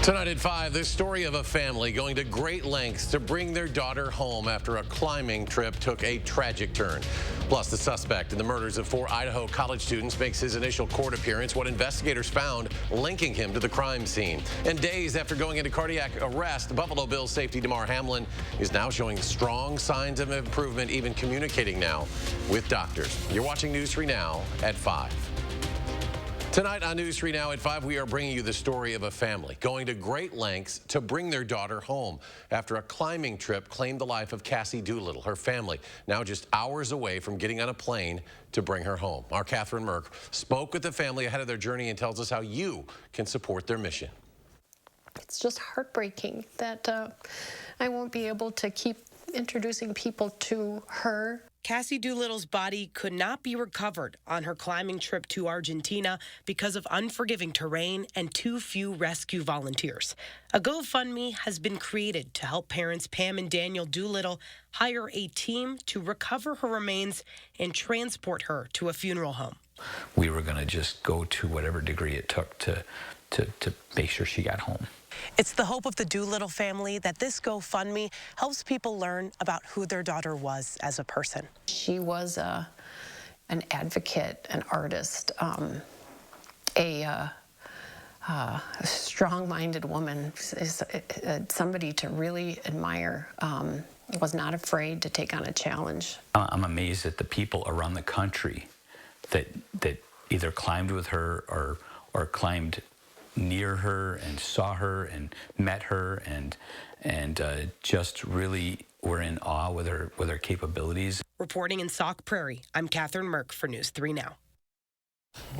Tonight at 5, this story of a family going to great lengths to bring their daughter home after a climbing trip took a tragic turn. Plus, the suspect in the murders of 4 Idaho college students makes his initial court appearance, what investigators found linking him to the crime scene. And days after going into cardiac arrest, Buffalo Bills safety Damar Hamlin is now showing strong signs of improvement, even communicating now with doctors. You're watching News 3 Now at 5. Tonight on News 3 Now at 5, we are bringing you the story of a family going to great lengths to bring their daughter home after a climbing trip claimed the life of Cassie Doolittle. Her family now just hours away from getting on a plane to bring her home. Our Catherine Merck spoke with the family ahead of their journey and tells us how you can support their mission. It's just heartbreaking that I won't be able to keep introducing people to her. Cassie Doolittle's body could not be recovered on her climbing trip to Argentina because of unforgiving terrain and too few rescue volunteers. A GoFundMe has been created to help parents Pam and Daniel Doolittle hire a team to recover her remains and transport her to a funeral home. We were going to just go to whatever degree it took to make sure she got home. It's the hope of the Doolittle family that this GoFundMe helps people learn about who their daughter was as a person. She was an advocate, an artist, a strong-minded woman, somebody to really admire. Was not afraid to take on a challenge. I'm amazed at the people around the country that either climbed with her or climbed near her and saw her and met her and just really were in awe with her capabilities. Reporting in Sauk Prairie, I'm Catherine Merck for News 3 Now.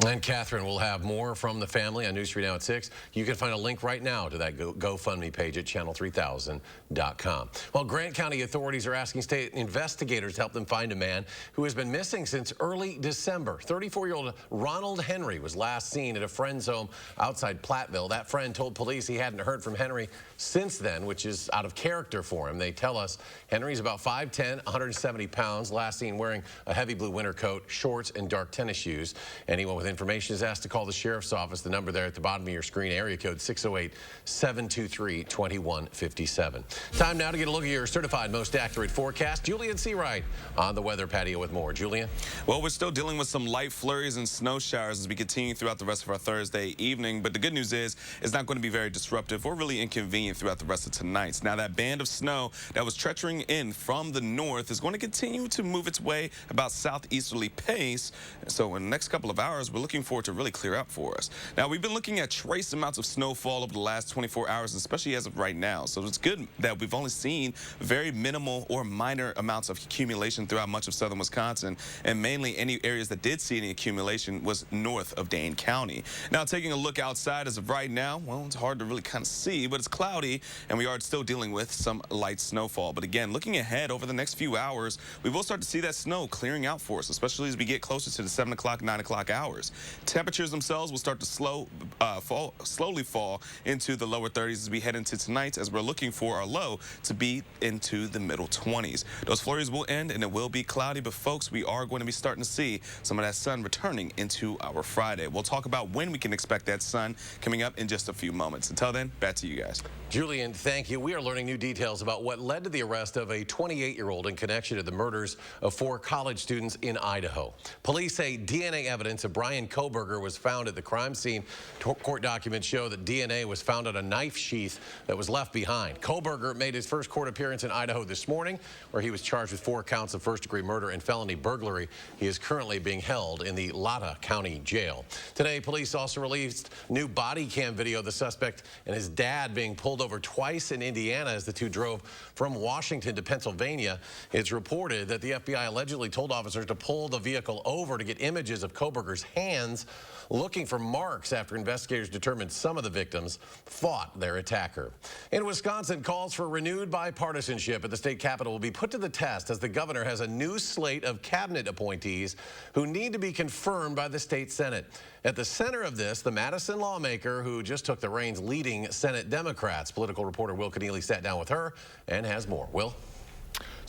And Catherine will have more from the family on News 3 Now at 6. You can find a link right now to that GoFundMe page at channel3000.com. Well, Grant County authorities are asking state investigators to help them find a man who has been missing since early December. 34-year-old Ronald Henry was last seen at a friend's home outside Platteville. That friend told police he hadn't heard from Henry since then, which is out of character for him. They tell us Henry's about 5'10", 170 pounds, last seen wearing a heavy blue winter coat, shorts, and dark tennis shoes. Anyone with information is asked to call the sheriff's office. The number there at the bottom of your screen, area code 608-723-2157. Time now to get a look at your certified most accurate forecast. Julian Seawright on the weather patio with more. Julian? Well, we're still dealing with some light flurries and snow showers as we continue throughout the rest of our Thursday evening. But the good news is it's not going to be very disruptive or really inconvenient throughout the rest of tonight. Now, that band of snow that was treachering in from the north is going to continue to move its way about southeasterly pace. So in the next couple of hours, we're looking forward to really clear up for us. Now, we've been looking at trace amounts of snowfall over the last 24 hours, especially as of right now. So it's good that we've only seen very minimal or minor amounts of accumulation throughout much of southern Wisconsin, and mainly any areas that did see any accumulation was north of Dane County. Now, taking a look outside as of right now, well, it's hard to really kind of see, but it's cloudy, and we are still dealing with some light snowfall. But again, looking ahead over the next few hours, we will start to see that snow clearing out for us, especially as we get closer to the 7 o'clock, 9 o'clock hours. Temperatures themselves will start to slowly fall into the lower 30s as we head into tonight, as we're looking for our low to be into the middle 20s. Those flurries will end and it will be cloudy, but folks, we are going to be starting to see some of that sun returning into our Friday. We'll talk about when we can expect that sun coming up in just a few moments. Until then, back to you guys. Julian, thank you. We are learning new details about what led to the arrest of a 28-year-old in connection to the murders of 4 college students in Idaho. Police say DNA evidence of Brian Kohberger was found at the crime scene. Court documents show that DNA was found on a knife sheath that was left behind. Kohberger made his first court appearance in Idaho this morning, where he was charged with 4 counts of first-degree murder and felony burglary. He is currently being held in the Latta County Jail. Today, police also released new body cam video of the suspect and his dad being pulled over twice in Indiana as the two drove from Washington to Pennsylvania. It's reported that the FBI allegedly told officers to pull the vehicle over to get images of Kohberger's hands, looking for marks after investigators determined some of the victims fought their attacker. In Wisconsin, calls for renewed bipartisanship at the state capitol will be put to the test as the governor has a new slate of cabinet appointees who need to be confirmed by the state Senate. At the center of this, the Madison lawmaker who just took the reins leading Senate Democrats. Political reporter Will Keneally sat down with her and has more. Will?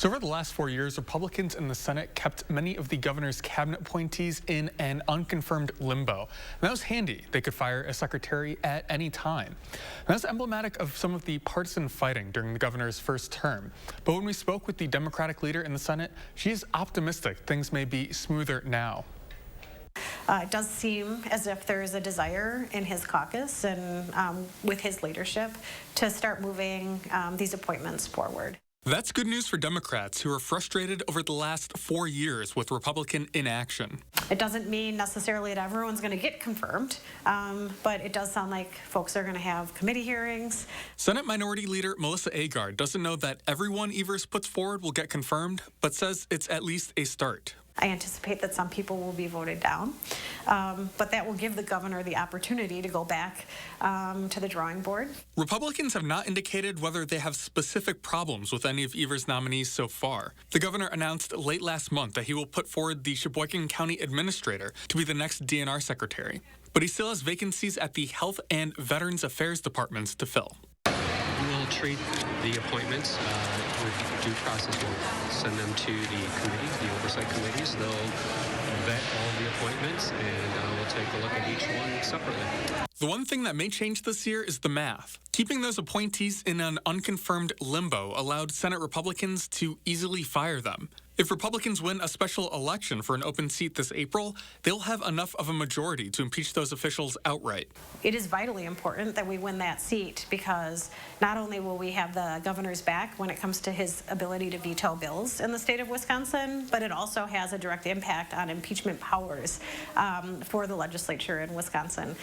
So over the last 4 years, Republicans in the Senate kept many of the governor's cabinet appointees in an unconfirmed limbo. And that was handy. They could fire a secretary at any time. And that's emblematic of some of the partisan fighting during the governor's first term. But when we spoke with the Democratic leader in the Senate, she is optimistic things may be smoother now. It does seem as if there is a desire in his caucus and with his leadership to start moving these appointments forward. That's good news for Democrats who are frustrated over the last 4 years with Republican inaction. It doesn't mean necessarily that everyone's going to get confirmed, but it does sound like folks are going to have committee hearings. Senate Minority Leader Melissa Agard doesn't know that everyone Evers puts forward will get confirmed, but says it's at least a start. I anticipate that some people will be voted down, but that will give the governor the opportunity to go back to the drawing board. Republicans have not indicated whether they have specific problems with any of Evers' nominees so far. The governor announced late last month that he will put forward the Sheboygan County Administrator to be the next DNR secretary, but he still has vacancies at the Health and Veterans Affairs departments to fill. We'll treat the appointments with due process. We'll send them to the committees, the oversight committees. They'll vet all the appointments, and we'll take a look at each one separately. The one thing that may change this year is the math. Keeping those appointees in an unconfirmed limbo allowed Senate Republicans to easily fire them. If Republicans win a special election for an open seat this April, they'll have enough of a majority to impeach those officials outright. It is vitally important that we win that seat because not only will we have the governor's back when it comes to his ability to veto bills in the state of Wisconsin, but it also has a direct impact on impeachment powers for the legislature in Wisconsin.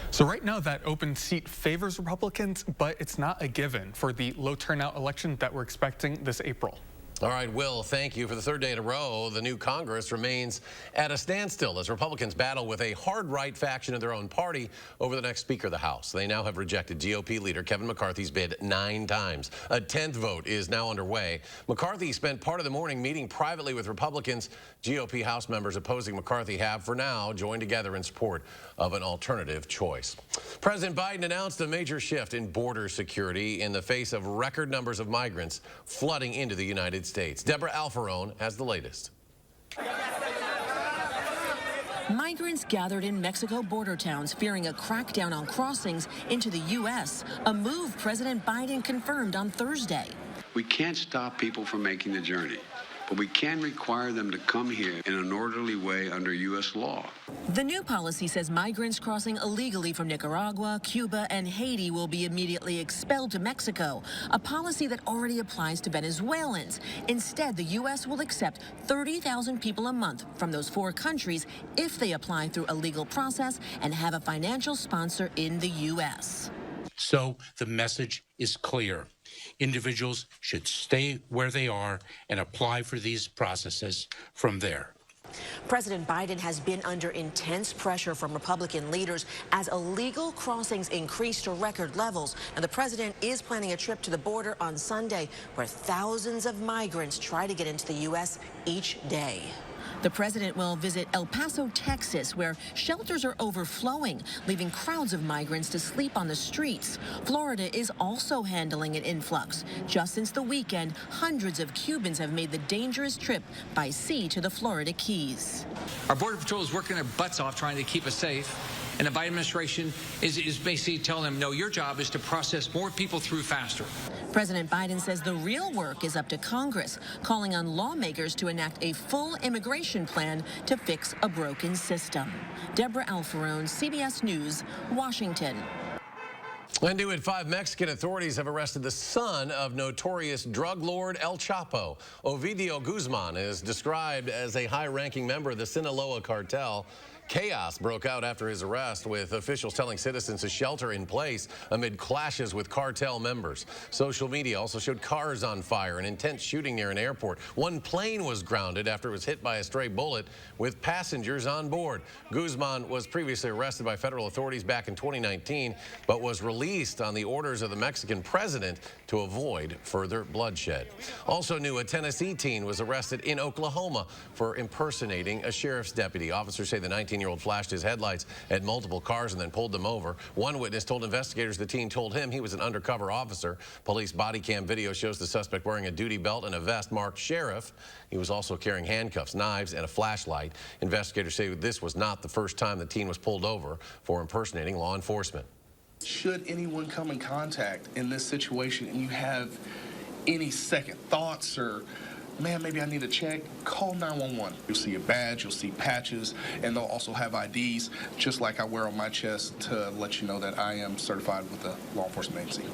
So right now that open seat favors Republicans, but it's not a given for the low turnout election that we're expecting this April. All right, Will, thank you. For the third day in a row, the new Congress remains at a standstill as Republicans battle with a hard-right faction in their own party over the next Speaker of the House. They now have rejected GOP leader Kevin McCarthy's bid 9 times. A 10th vote is now underway. McCarthy spent part of the morning meeting privately with Republicans. GOP House members opposing McCarthy have, for now, joined together in support of an alternative choice. President Biden announced a major shift in border security in the face of record numbers of migrants flooding into the United States. Deborah Alfarone has the latest. Migrants gathered in Mexico border towns fearing a crackdown on crossings into the U.S., a move President Biden confirmed on Thursday. We can't stop people from making the journey, but we can require them to come here in an orderly way under U.S. law. The new policy says migrants crossing illegally from Nicaragua, Cuba, and Haiti will be immediately expelled to Mexico, a policy that already applies to Venezuelans. Instead, the U.S. will accept 30,000 people a month from those 4 countries if they apply through a legal process and have a financial sponsor in the U.S. So the message is clear. Individuals should stay where they are and apply for these processes from there. President Biden has been under intense pressure from Republican leaders as illegal crossings increase to record levels. And the president is planning a trip to the border on Sunday, where thousands of migrants try to get into the U.S. each day. The president will visit El Paso, Texas, where shelters are overflowing, leaving crowds of migrants to sleep on the streets. Florida is also handling an influx. Just since the weekend, hundreds of Cubans have made the dangerous trip by sea to the Florida Keys. Our Border Patrol is working their butts off trying to keep us safe. And the Biden administration is basically telling them, no, your job is to process more people through faster. President Biden says the real work is up to Congress, calling on lawmakers to enact a full immigration plan to fix a broken system. Deborah Alfarone, CBS News, Washington. Into it, 5 Mexican authorities have arrested the son of notorious drug lord El Chapo. Ovidio Guzman is described as a high-ranking member of the Sinaloa cartel. Chaos broke out after his arrest, with officials telling citizens to shelter in place amid clashes with cartel members. Social media also showed cars on fire and intense shooting near an airport. One plane was grounded after it was hit by a stray bullet with passengers on board. Guzman was previously arrested by federal authorities back in 2019, but was released on the orders of the Mexican president to avoid further bloodshed. Also new, a Tennessee teen was arrested in Oklahoma for impersonating a sheriff's deputy. Officers say the 19 19-year-old flashed his headlights at multiple cars and then pulled them over. One witness told investigators the teen told him he was an undercover officer. Police body cam video shows the suspect wearing a duty belt and a vest marked sheriff. He was also carrying handcuffs, knives, and a flashlight. Investigators say this was not the first time the teen was pulled over for impersonating law enforcement. Should anyone come in contact in this situation and you have any second thoughts or, man, maybe I need to check, call 911. You'll see a badge, you'll see patches, and they'll also have IDs, just like I wear on my chest to let you know that I am certified with the law enforcement agency.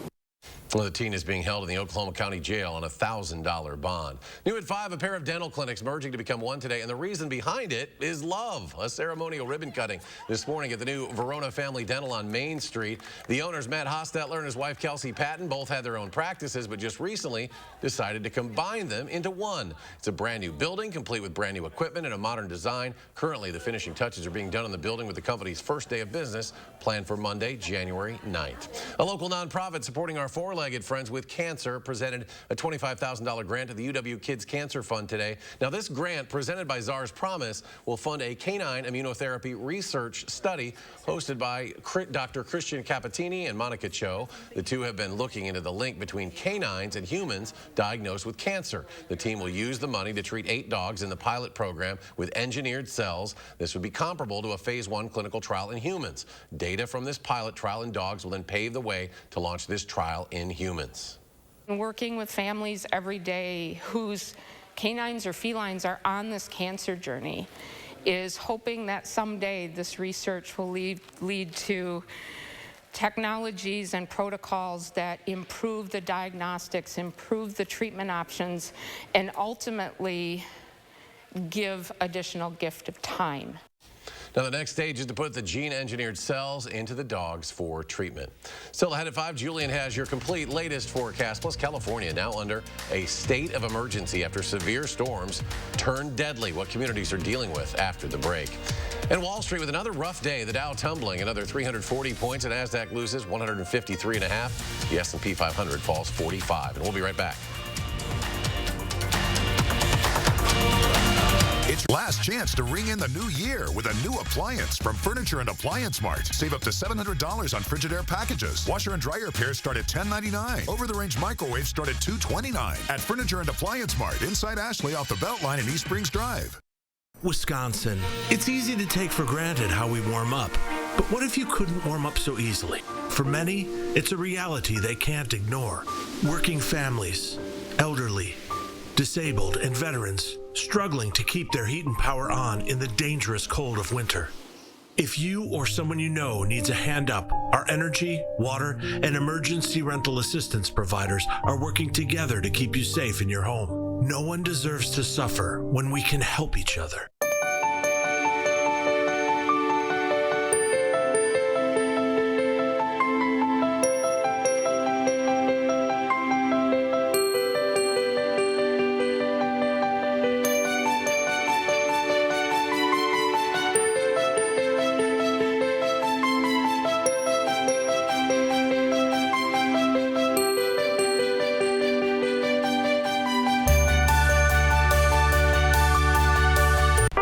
Well, the teen is being held in the Oklahoma County Jail on a $1,000 bond. New at 5, a pair of dental clinics merging to become one today, and the reason behind it is love. A ceremonial ribbon cutting this morning at the new Verona Family Dental on Main Street. The owners, Matt Hostetler and his wife, Kelsey Patton, both had their own practices, but just recently decided to combine them into one. It's a brand new building, complete with brand new equipment and a modern design. Currently, the finishing touches are being done on the building with the company's first day of business planned for Monday, January 9th. A local nonprofit supporting our four-legged friends with cancer presented a $25,000 grant to the UW Kids Cancer Fund today. Now, this grant, presented by Czar's Promise, will fund a canine immunotherapy research study hosted by Dr. Christian Capitini and Monica Cho. The two have been looking into the link between canines and humans diagnosed with cancer. The team will use the money to treat 8 dogs in the pilot program with engineered cells. This would be comparable to a phase 1 clinical trial in humans. Data from this pilot trial in dogs will then pave the way to launch this trial in humans. Working with families every day whose canines or felines are on this cancer journey is hoping that someday this research will lead to technologies and protocols that improve the diagnostics, improve the treatment options, and ultimately give additional gift of time. Now, the next stage is to put the gene-engineered cells into the dogs for treatment. Still ahead at 5, Julian has your complete latest forecast, plus California now under a state of emergency after severe storms turned deadly. What communities are dealing with after the break. And Wall Street with another rough day. The Dow tumbling another 340 points. The NASDAQ loses 153.5. The S&P 500 falls 45. And we'll be right back. It's your last chance to ring in the new year with a new appliance from Furniture and Appliance Mart. Save up to $700 on Frigidaire packages. Washer and dryer pairs start at $10.99. Over-the-range microwaves start at $229. At Furniture and Appliance Mart inside Ashley off the Beltline in East Springs Drive. Wisconsin. It's easy to take for granted how we warm up. But what if you couldn't warm up so easily? For many, it's a reality they can't ignore. Working families, elderly, disabled, and veterans struggling to keep their heat and power on in the dangerous cold of winter. If you or someone you know needs a hand up, our energy, water, and emergency rental assistance providers are working together to keep you safe in your home. No one deserves to suffer when we can help each other.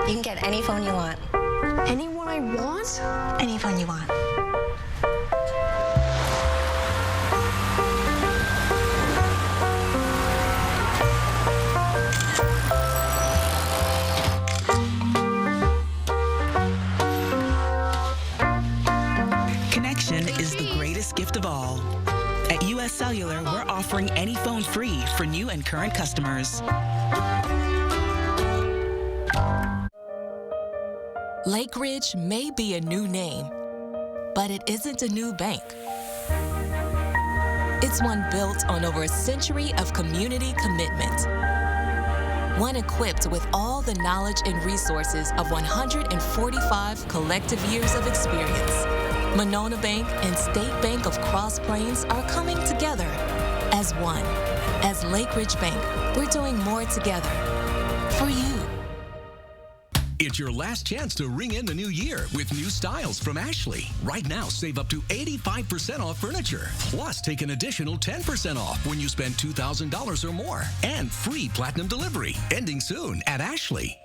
You can get any phone you want. Any one I want? Any phone you want. Connection is the greatest gift of all. At US Cellular, we're offering any phone free for new and current customers. Lake Ridge may be a new name, but it isn't a new bank. It's one built on over a century of community commitment. One equipped with all the knowledge and resources of 145 collective years of experience. Monona Bank and State Bank of Cross Plains are coming together as one. As Lake Ridge Bank, we're doing more together for you. It's your last chance to ring in the new year with new styles from Ashley. Right now, save up to 85% off furniture. Plus, take an additional 10% off when you spend $2,000 or more. And free platinum delivery, ending soon at Ashley.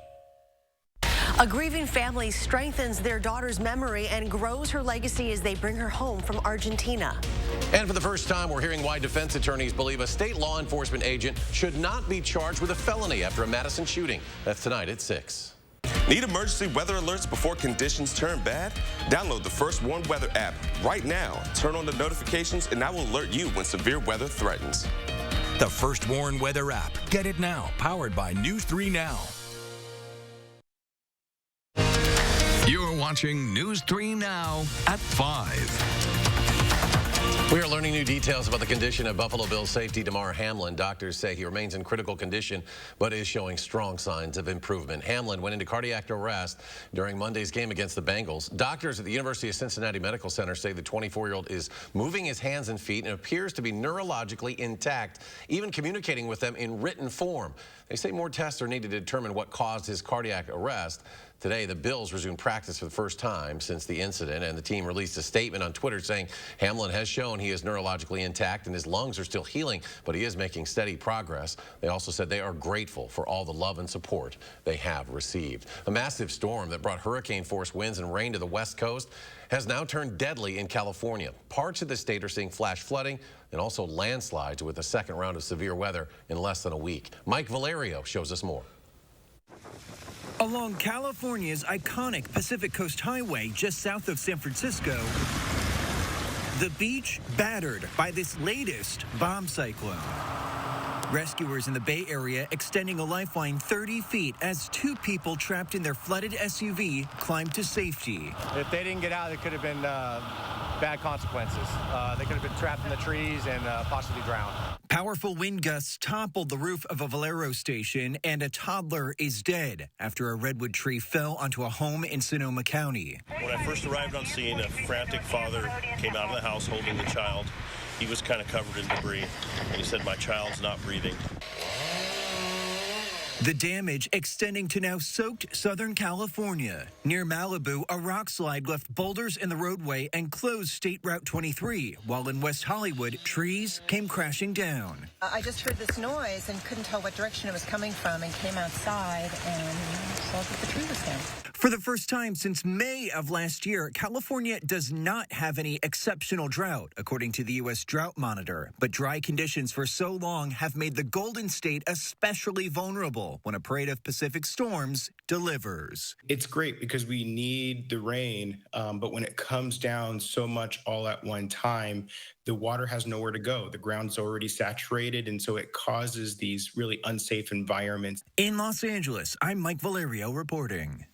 A grieving family strengthens their daughter's memory and grows her legacy as they bring her home from Argentina. And for the first time, we're hearing why defense attorneys believe a state law enforcement agent should not be charged with a felony after a Madison shooting. That's tonight at 6. Need emergency weather alerts before conditions turn bad? Download the First Warn Weather app right now. Turn on the notifications, and that will alert you when severe weather threatens. The First Warn Weather app. Get it now. Powered by News 3 Now. You're watching News 3 Now at 5. We are learning new details about the condition of Buffalo Bills safety Damar Hamlin. Doctors say he remains in critical condition, but is showing strong signs of improvement. Hamlin went into cardiac arrest during Monday's game against the Bengals. Doctors at the University of Cincinnati Medical Center say the 24-year-old is moving his hands and feet and appears to be neurologically intact, even communicating with them in written form. They say more tests are needed to determine what caused his cardiac arrest. Today, the Bills resumed practice for the first time since the incident, and the team released a statement on Twitter saying Hamlin has shown he is neurologically intact and his lungs are still healing, but he is making steady progress. They also said they are grateful for all the love and support they have received. A massive storm that brought hurricane-force winds and rain to the West Coast has now turned deadly in California. Parts of the state are seeing flash flooding and also landslides with a second round of severe weather in less than a week. Mike Valerio shows us more. Along California's iconic Pacific Coast Highway just south of San Francisco, the beach battered by this latest bomb cyclone. Rescuers in the Bay Area extending a lifeline 30 feet as 2 people trapped in their flooded SUV climbed to safety. If they didn't get out, it could have been bad consequences. They could have been trapped in the trees and possibly drowned. Powerful wind gusts toppled the roof of a Valero station, and a toddler is dead after a redwood tree fell onto a home in Sonoma County. When I first arrived on scene, a frantic father came out of the house holding the child. He was kind of covered in debris, and he said, "My child's not breathing." The damage extending to now soaked Southern California. Near Malibu, a rock slide left boulders in the roadway and closed State Route 23, while in West Hollywood, trees came crashing down. I just heard this noise and couldn't tell what direction it was coming from and came outside and saw that the tree was down. For the first time since May of last year, California does not have any exceptional drought, according to the U.S. Drought Monitor. But dry conditions for so long have made the Golden State especially vulnerable when a parade of Pacific storms delivers. It's great because we need the rain, but when it comes down so much all at one time, the water has nowhere to go. The ground's already saturated, and so it causes these really unsafe environments. In Los Angeles, I'm Mike Valerio reporting.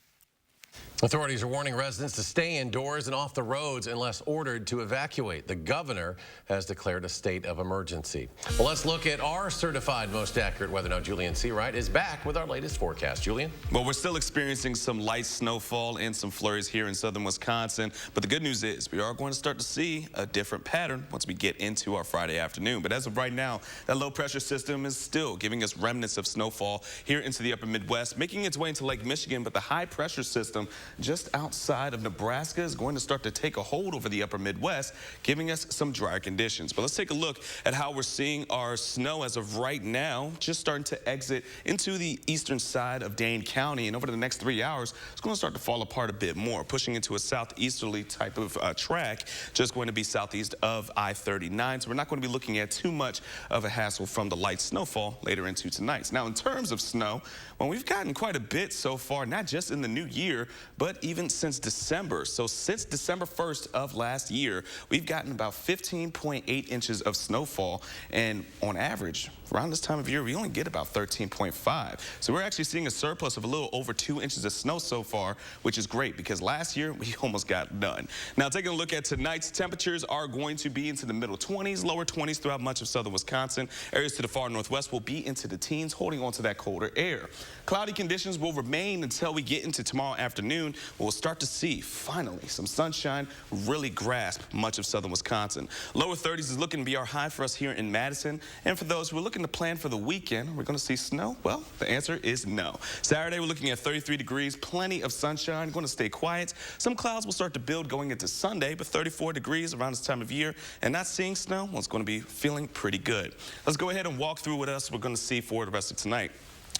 Authorities are warning residents to stay indoors and off the roads unless ordered to evacuate. The governor has declared a state of emergency. Well, let's look at our certified most accurate weather now. Julian Seawright is back with our latest forecast. Julian? Well, we're still experiencing some light snowfall and some flurries here in southern Wisconsin. But the good news is we are going to start to see a different pattern once we get into our Friday afternoon. But as of right now, that low pressure system is still giving us remnants of snowfall here into the upper Midwest, making its way into Lake Michigan. But the high pressure system just outside of Nebraska is going to start to take a hold over the upper Midwest, giving us some drier conditions. But let's take a look at how we're seeing our snow as of right now, just starting to exit into the eastern side of Dane County. And over the next 3 hours, it's going to start to fall apart a bit more, pushing into a southeasterly type of track, just going to be southeast of I-39. So we're not going to be looking at too much of a hassle from the light snowfall later into tonight. Now, in terms of snow, well, we've gotten quite a bit so far, not just in the new year, but even since December. So since December 1st of last year, we've gotten about 15.8 inches of snowfall. And on average, around this time of year, we only get about 13.5. So we're actually seeing a surplus of a little over 2 inches of snow so far, which is great because last year we almost got none. Now, taking a look at tonight's temperatures are going to be into the middle 20s, lower 20s throughout much of southern Wisconsin. Areas to the far northwest will be into the teens, holding on to that colder air. Cloudy conditions will remain until we get into tomorrow afternoon. We'll start to see, finally, some sunshine really grasp much of southern Wisconsin. Lower 30s is looking to be our high for us here in Madison. And for those who are looking to plan for the weekend, we're going to see snow? Well, the answer is no. Saturday, we're looking at 33 degrees, plenty of sunshine, going to stay quiet. Some clouds will start to build going into Sunday, but 34 degrees around this time of year. And not seeing snow, well, it's going to be feeling pretty good. Let's go ahead and walk through with us what we're going to see for the rest of tonight.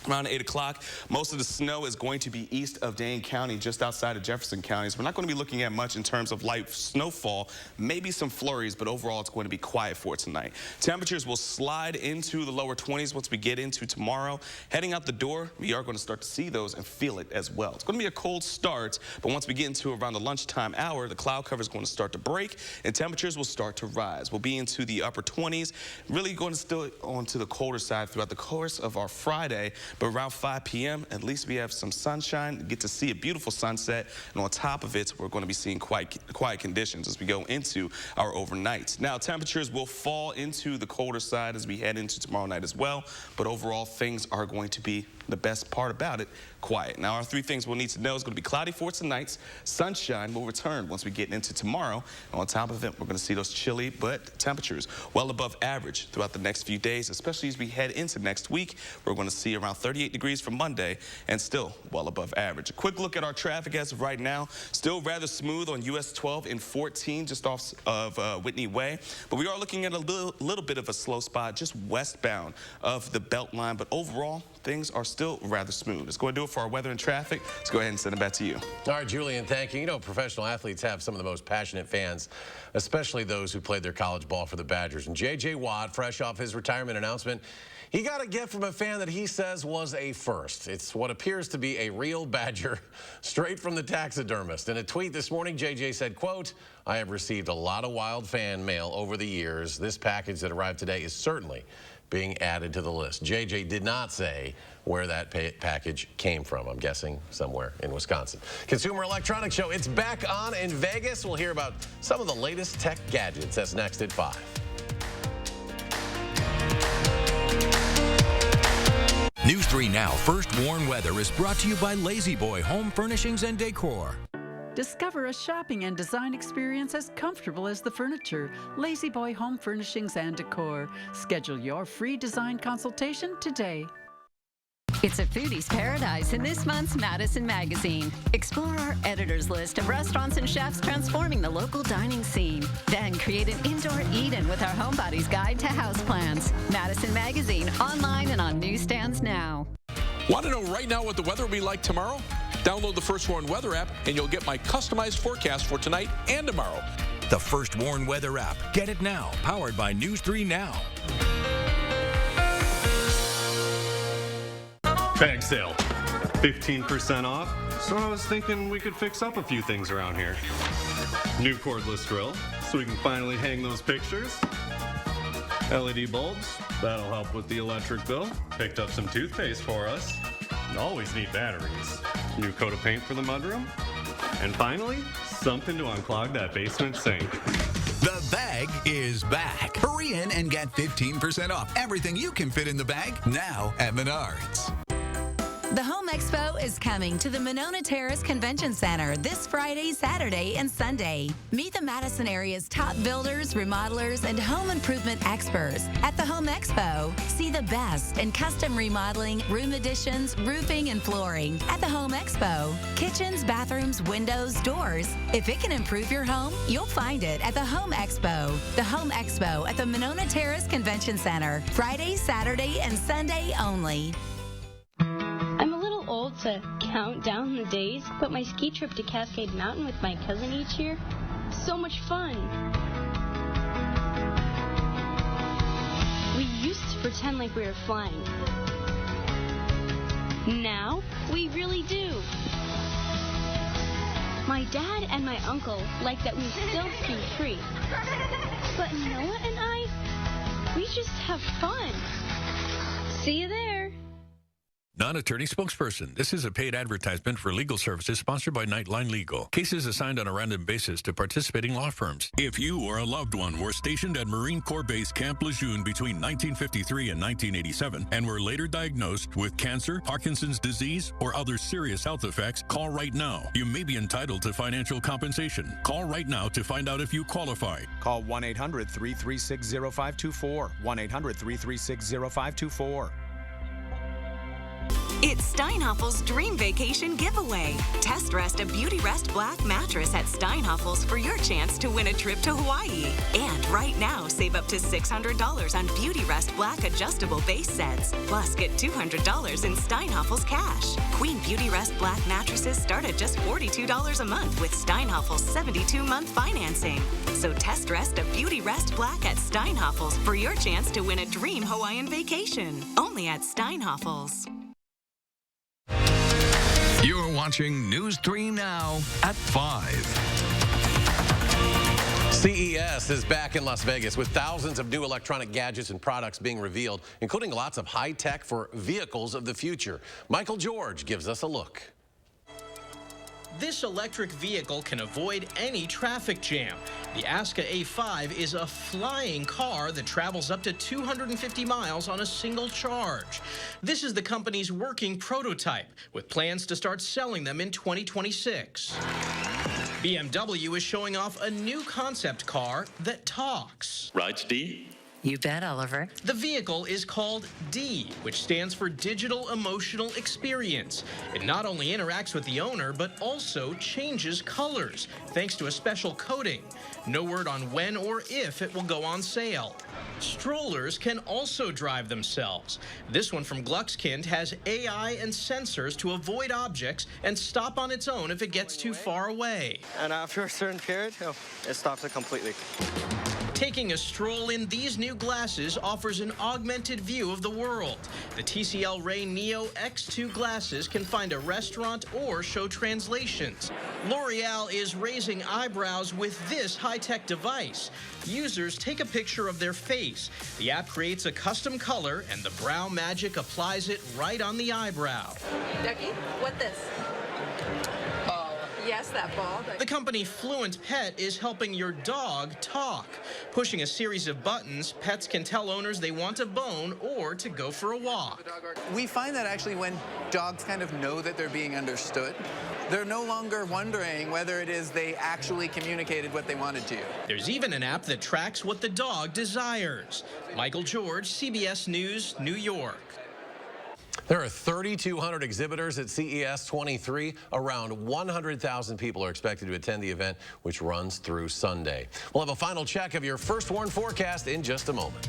Around 8 o'clock, most of the snow is going to be east of Dane County, just outside of Jefferson County. So we're not going to be looking at much in terms of light snowfall, maybe some flurries, but overall it's going to be quiet for tonight. Temperatures will slide into the lower 20s once we get into tomorrow. Heading out the door, we are going to start to see those and feel it as well. It's going to be a cold start, but once we get into around the lunchtime hour, the cloud cover is going to start to break and temperatures will start to rise. We'll be into the upper 20s, really going to still onto the colder side throughout the course of our Friday. But around 5 p.m., at least we have some sunshine, get to see a beautiful sunset, and on top of it, we're going to be seeing quiet conditions as we go into our overnight. Now, temperatures will fall into the colder side as we head into tomorrow night as well, but overall, things are going to be the best part about it, quiet. Now, our 3 things we'll need to know is going to be cloudy for tonight. Sunshine will return once we get into tomorrow. And on top of it, we're going to see those chilly but temperatures well above average throughout the next few days, especially as we head into next week. We're going to see around 38 degrees for Monday and still well above average. A quick look at our traffic as of right now. Still rather smooth on US 12 and 14 just off of Whitney Way. But we are looking at a little bit of a slow spot just westbound of the Beltline. But overall, things are still rather smooth. Let's go and do it for our weather and traffic. Let's go ahead and send it back to you. All right, Julian, thank you. You know, professional athletes have some of the most passionate fans, especially those who played their college ball for the Badgers. And J.J. Watt, fresh off his retirement announcement, he got a gift from a fan that he says was a first. It's what appears to be a real Badger straight from the taxidermist. In a tweet this morning, J.J. said, quote, "I have received a lot of wild fan mail over the years. This package that arrived today is certainly being added to the list." JJ did not say where that package came from. I'm guessing somewhere in Wisconsin. Consumer Electronics Show, it's back on in Vegas. We'll hear about some of the latest tech gadgets. That's next at 5. News 3 Now First Warn Weather is brought to you by Lazy Boy Home Furnishings and Decor. Discover a shopping and design experience as comfortable as the furniture. Lazy Boy Home Furnishings and Decor. Schedule your free design consultation today. It's a foodie's paradise in this month's Madison magazine. Explore our editor's list of restaurants and chefs transforming the local dining scene. Then create an indoor Eden with our Homebody's Guide to Houseplants. Madison magazine, online and on newsstands now. Want to know right now what the weather will be like tomorrow? Download the First Warn Weather app and you'll get my customized forecast for tonight and tomorrow. The First Warn Weather app. Get it now. Powered by News 3 Now. Bag sale, 15% off. So I was thinking we could fix up a few things around here. New cordless drill, so we can finally hang those pictures. LED bulbs, that'll help with the electric bill. Picked up some toothpaste for us. Always need batteries. New coat of paint for the mudroom. And finally, something to unclog that basement sink. The bag is back. Hurry in and get 15% off everything you can fit in the bag now at Menards. The Home Expo is coming to the Monona Terrace Convention Center this Friday, Saturday, and Sunday. Meet the Madison area's top builders, remodelers, and home improvement experts at the Home Expo. See the best in custom remodeling, room additions, roofing, and flooring at the Home Expo. Kitchens, bathrooms, windows, doors. If it can improve your home, you'll find it at the Home Expo. The Home Expo at the Monona Terrace Convention Center. Friday, Saturday, and Sunday only. I'm a little old to count down the days, but my ski trip to Cascade Mountain with my cousin each year, so much fun. We used to pretend like we were flying. Now, we really do. My dad and my uncle like that we still ski free. But Noah and I, we just have fun. See you there. Non-attorney spokesperson. This is a paid advertisement for legal services sponsored by Nightline Legal. Cases assigned on a random basis to participating law firms. If you or a loved one were stationed at Marine Corps Base Camp Lejeune between 1953 and 1987 and were later diagnosed with cancer, Parkinson's disease, or other serious health effects, call right now. You may be entitled to financial compensation. Call right now to find out if you qualify. Call 1-800-336-0524. 1-800-336-0524. It's Steinhoffel's Dream Vacation Giveaway. Test rest a Beauty Rest Black mattress at Steinhoffel's for your chance to win a trip to Hawaii. And right now, save up to $600 on Beauty Rest Black adjustable base sets. Plus, get $200 in Steinhoffel's cash. Queen Beauty Rest Black mattresses start at just $42 a month with Steinhoffel's 72-month financing. So test rest a Beauty Rest Black at Steinhoffel's for your chance to win a dream Hawaiian vacation. Only at Steinhoffel's. You're watching News 3 Now at 5. CES is back in Las Vegas with thousands of new electronic gadgets and products being revealed, including lots of high tech for vehicles of the future. Michael George gives us a look. This electric vehicle can avoid any traffic jam. The Aska A5 is a flying car that travels up to 250 miles on a single charge. This is the company's working prototype, with plans to start selling them in 2026. BMW is showing off a new concept car that talks. Right, D? You bet, Oliver. The vehicle is called D, which stands for Digital Emotional Experience. It not only interacts with the owner, but also changes colors, thanks to a special coating. No word on when or if it will go on sale. Strollers can also drive themselves. This one from Gluckskind has AI and sensors to avoid objects and stop on its own if it gets too far away. And after a certain period, it stops it completely. Taking a stroll in these new glasses offers an augmented view of the world. The TCL Ray Neo X2 glasses can find a restaurant or show translations. L'Oreal is raising eyebrows with this high-tech device. Users take a picture of their face. The app creates a custom color, and the Brow Magic applies it right on the eyebrow. Ducky, what this? Yes, that ball. The company Fluent Pet is helping your dog talk. Pushing a series of buttons, pets can tell owners they want a bone or to go for a walk. We find that actually when dogs kind of know that they're being understood, they're no longer wondering whether it is they actually communicated what they wanted to. There's even an app that tracks what the dog desires. Michael George, CBS News, New York. There are 3,200 exhibitors at CES 23. Around 100,000 people are expected to attend the event, which runs through Sunday. We'll have a final check of your First Warn forecast in just a moment.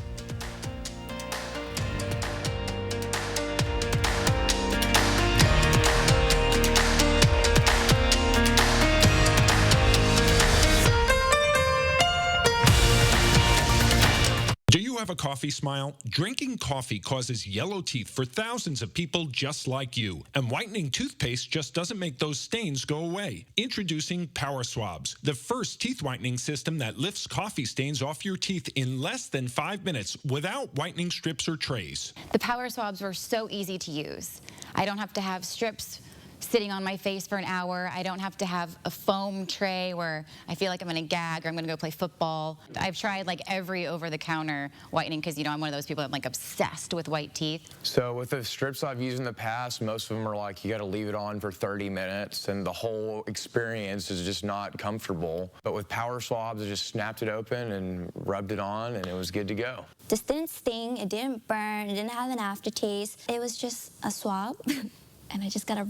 Do you have a coffee smile? Drinking coffee causes yellow teeth for thousands of people just like you. And whitening toothpaste just doesn't make those stains go away. Introducing Power Swabs, the first teeth whitening system that lifts coffee stains off your teeth in less than 5 minutes without whitening strips or trays. The Power Swabs were so easy to use. I don't have to have strips sitting on my face for an hour. I don't have to have a foam tray where I feel like I'm gonna gag or I'm gonna go play football. I've tried like every over-the-counter whitening because, you know, I'm one of those people that's like obsessed with white teeth. So with the strips I've used in the past, most of them are like you gotta leave it on for 30 minutes and the whole experience is just not comfortable. But with Power Swabs, I just snapped it open and rubbed it on and it was good to go. This didn't sting, it didn't burn, it didn't have an aftertaste. It was just a swab and I just gotta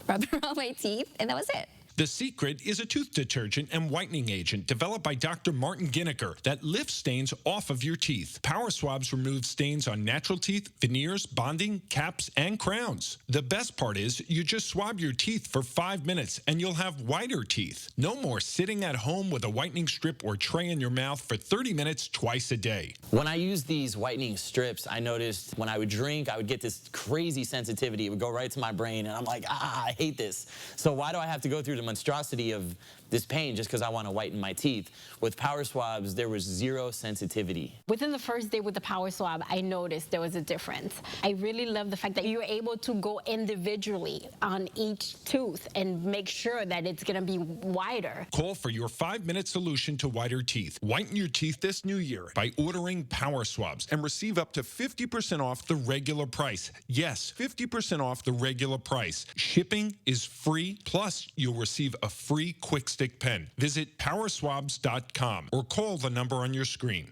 rub it on my teeth, and that was it. The Secret is a tooth detergent and whitening agent developed by Dr. Martin Ginniker that lifts stains off of your teeth. Power Swabs remove stains on natural teeth, veneers, bonding, caps, and crowns. The best part is you just swab your teeth for 5 minutes and you'll have whiter teeth. No more sitting at home with a whitening strip or tray in your mouth for 30 minutes twice a day. When I used these whitening strips, I noticed when I would drink, I would get this crazy sensitivity. It would go right to my brain, and I'm like, I hate this. So why do I have to go through the monstrosity of this pain just because I want to whiten my teeth? With Power Swabs, there was zero sensitivity. Within the first day with the Power Swab, I noticed there was a difference. I really love the fact that you're able to go individually on each tooth and make sure that it's going to be wider. Call for your 5-minute solution to whiter teeth. Whiten your teeth this new year by ordering Power Swabs and receive up to 50% off the regular price. Yes, 50% off the regular price. Shipping is free, plus you'll receive a free Quick Stick pen. Visit powerswabs.com or call the number on your screen.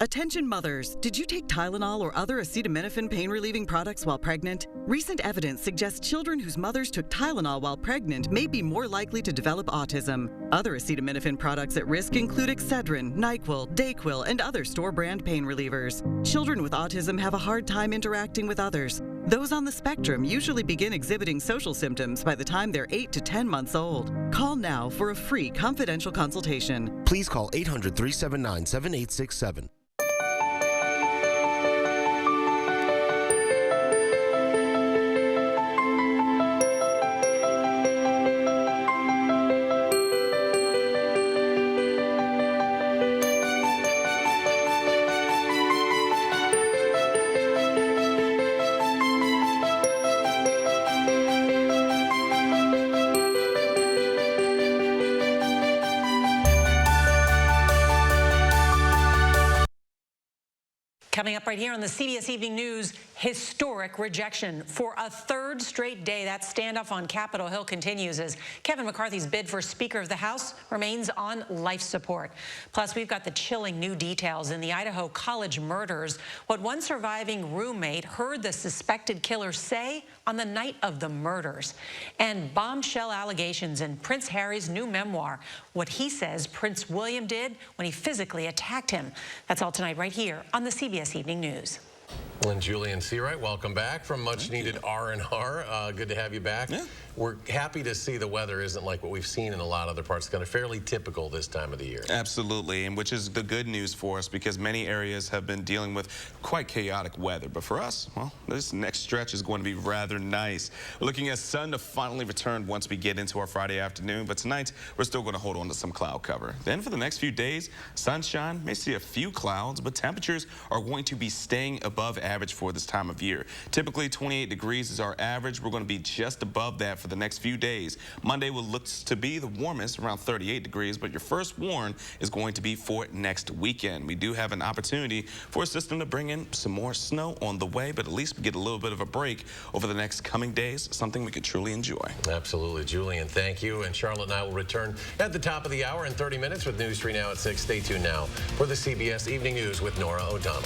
Attention mothers, did you take Tylenol or other acetaminophen pain-relieving products while pregnant? Recent evidence suggests children whose mothers took Tylenol while pregnant may be more likely to develop autism. Other acetaminophen products at risk include Excedrin, NyQuil, Dayquil, and other store-brand pain relievers. Children with autism have a hard time interacting with others. Those on the spectrum usually begin exhibiting social symptoms by the time they're 8 to 10 months old. Call now for a free confidential consultation. Please call 800-379-7867. Coming up right here on the CBS Evening News, historic rejection. For a third straight day, that standoff on Capitol Hill continues as Kevin McCarthy's bid for Speaker of the House remains on life support. Plus, we've got the chilling new details in the Idaho college murders, what one surviving roommate heard the suspected killer say on the night of the murders, and bombshell allegations in Prince Harry's new memoir, what he says Prince William did when he physically attacked him. That's all tonight right here on the CBS Evening News. And Julian Seawright, welcome back from much-needed R&R. Good to have you back. Yeah. We're happy to see the weather isn't like what we've seen in a lot of other parts. It's kind of fairly typical this time of the year. Absolutely, and which is the good news for us because many areas have been dealing with quite chaotic weather. But for us, well, this next stretch is going to be rather nice. We're looking at sun to finally return once we get into our Friday afternoon, but tonight we're still going to hold on to some cloud cover. Then for the next few days, sunshine, may see a few clouds, but temperatures are going to be staying above average for this time of year. Typically 28 degrees is our average. We're going to be just above that for the next few days. Monday will look to be the warmest, around 38 degrees, but your first warn is going to be for next weekend. We do have an opportunity for a system to bring in some more snow on the way, but at least we get a little bit of a break over the next coming days, something we could truly enjoy. Absolutely, Julian, thank you. And Charlotte and I will return at the top of the hour in 30 minutes with News 3 Now at 6. Stay tuned now for the CBS Evening News with Nora O'Donnell.